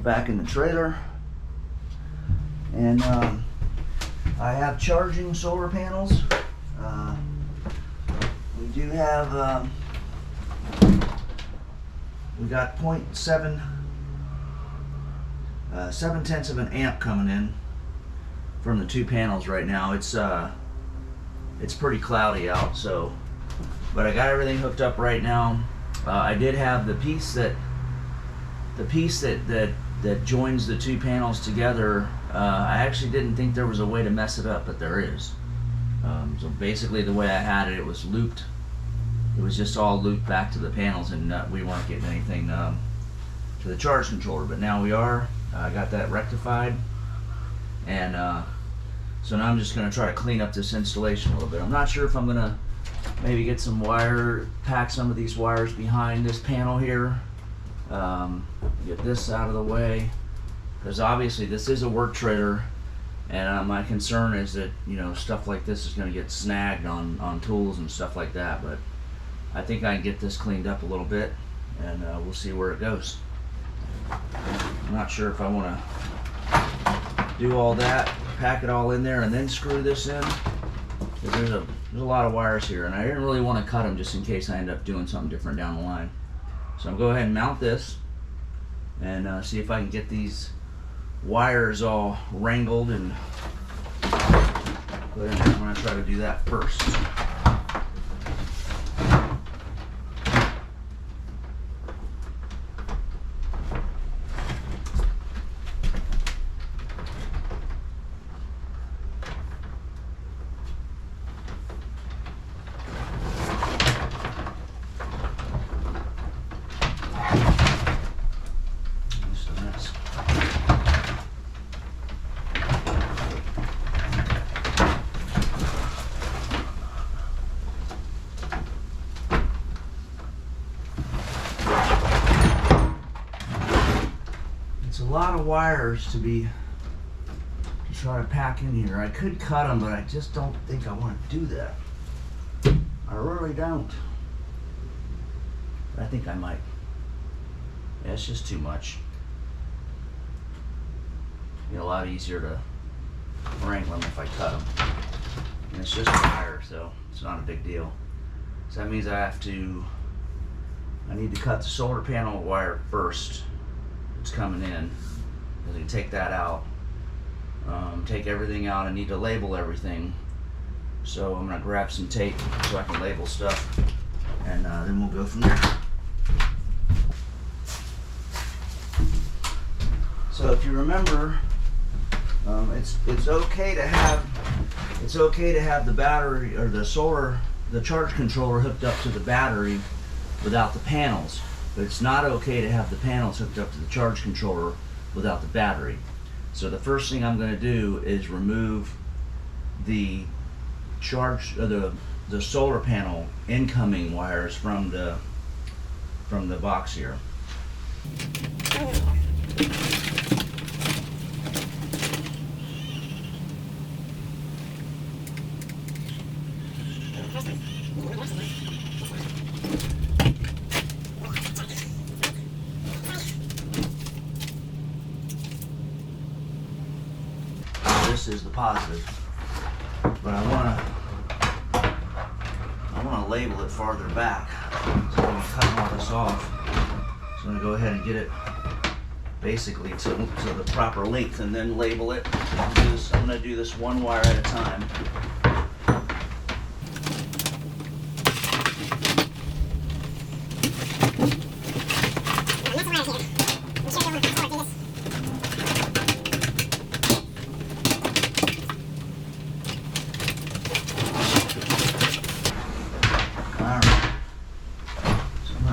back in the trailer. And I have charging solar panels. We do have, we got 0.7, 7/10 of an amp coming in from the 2 panels right now. It's pretty cloudy out, so, but I got everything hooked up right now. I did have the piece that joins the 2 panels together. I actually didn't think there was a way to mess it up, but there is. So basically the way I had it, it was looped. It was just all looped back to the panels, and we weren't getting anything to the charge controller, but now we are. I got that rectified, and so now I'm just going to try to clean up this installation a little bit. I'm not sure if I'm going to maybe get some wire, pack some of these wires behind this panel here, get this out of the way, because obviously this is a work trailer, and my concern is that, you know, stuff like this is going to get snagged on tools and stuff like that. But I think I can get this cleaned up a little bit, and we'll see where it goes. I'm not sure if I want to do all that, pack it all in there, and then screw this in. There's a lot of wires here, and I didn't really want to cut them just in case I end up doing something different down the line. So I'll go ahead and mount this and see if I can get these wires all wrangled and put in there. I'm going to try to do that first. A lot of wires to try to pack in here. I could cut them, but I just don't think I want to do that. I really don't. But I think I might. Yeah, it's just too much. It'd be a lot easier to wrangle them if I cut them. And it's just wire, so it's not a big deal. So that means I need to cut the solar panel wire first. It's coming in. I can take that out, take everything out. I need to label everything, so I'm gonna grab some tape so I can label stuff, and then we'll go from there. So if you remember, it's okay to have the battery or the charge controller hooked up to the battery without the panels. But it's not okay to have the panels hooked up to the charge controller without the battery. So the first thing I'm going to do is remove the the solar panel incoming wires from the box here. This is the positive, but I want to label it farther back. So I'm cutting all this off. So I'm going to go ahead and get it basically to the proper length, and then label it. I'm going to do this one wire at a time.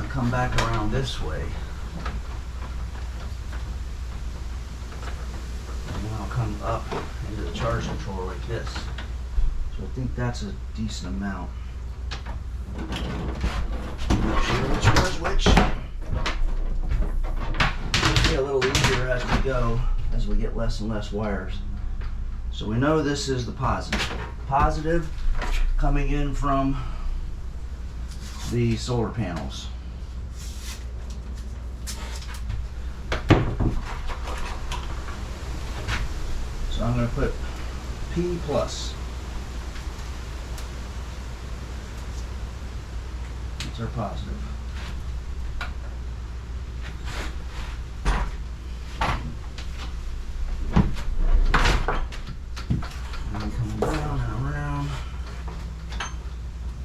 Come back around this way, and then I'll come up into the charge controller like this. So I think that's a decent amount. I'm not sure which one is which. It'll be a little easier as we go, as we get less and less wires. So we know this is the positive. Positive coming in from the solar panels. going to put P plus. That's our positive. And coming down and around,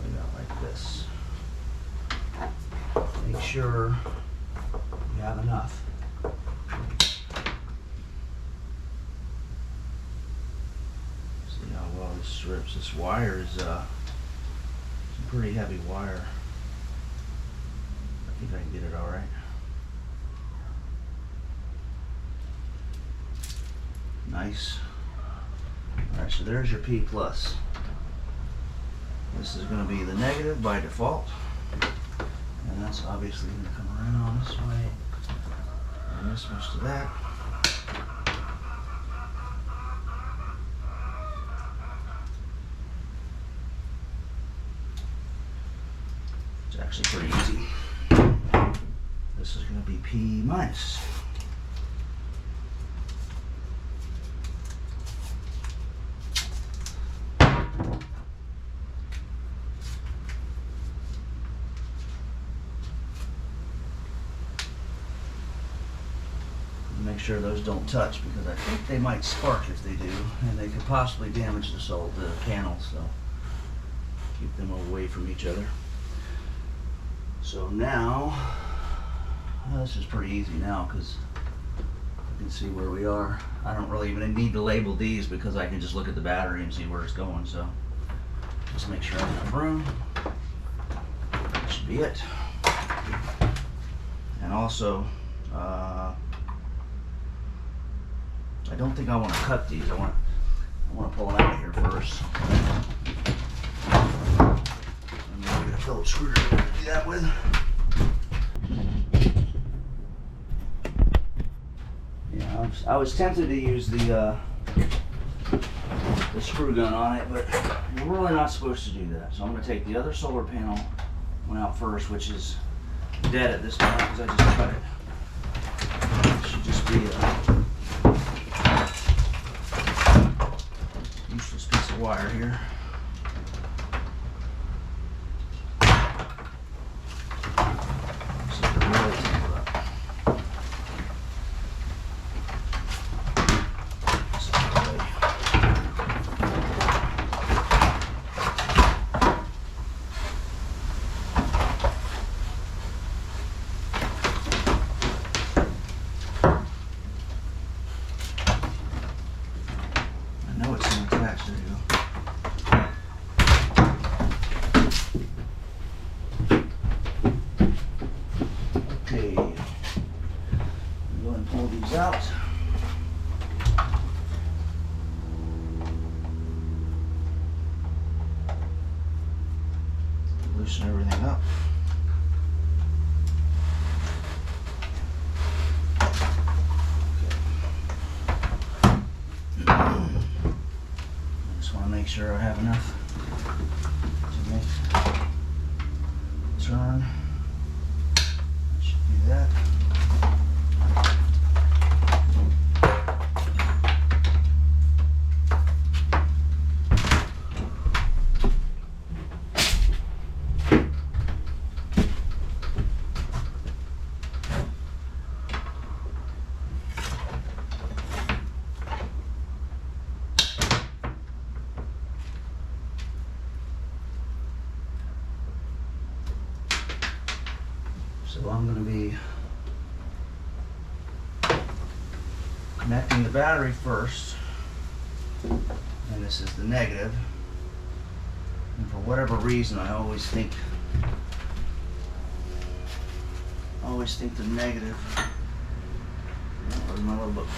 we got like this. Make sure you have enough. See how well this strips. This wire is some pretty heavy wire. I think I can get it all right. Nice. All right, so there's your P plus. This is going to be the negative by default. And that's obviously going to come around this way. And this much to that. It's actually pretty easy. This is going to be P minus. Make sure those don't touch, because I think they might spark if they do, and they could possibly damage the panels, so keep them away from each other. So now, this is pretty easy now because you can see where we are. I don't really even need to label these because I can just look at the battery and see where it's going, so just make sure I have enough room. That should be it. And also, I don't think I want to cut these. I want to pull them out of here first. I'm going to get a Phillips screwdriver to do that with. Yeah, I was tempted to use the screw gun on it, but you're really not supposed to do that. So I'm going to take the other solar panel one out first, which is dead at this point because I just cut it. It should just be a useless piece of wire here. So really tangle it up. I know it's not attached. There you go. Okay, go ahead and pull these out. Loosen everything up. Make sure I have enough to make a turn. I should do that. So I'm going to be connecting the battery first, and this is the negative. And for whatever reason, I always think the negative. Where's my little book?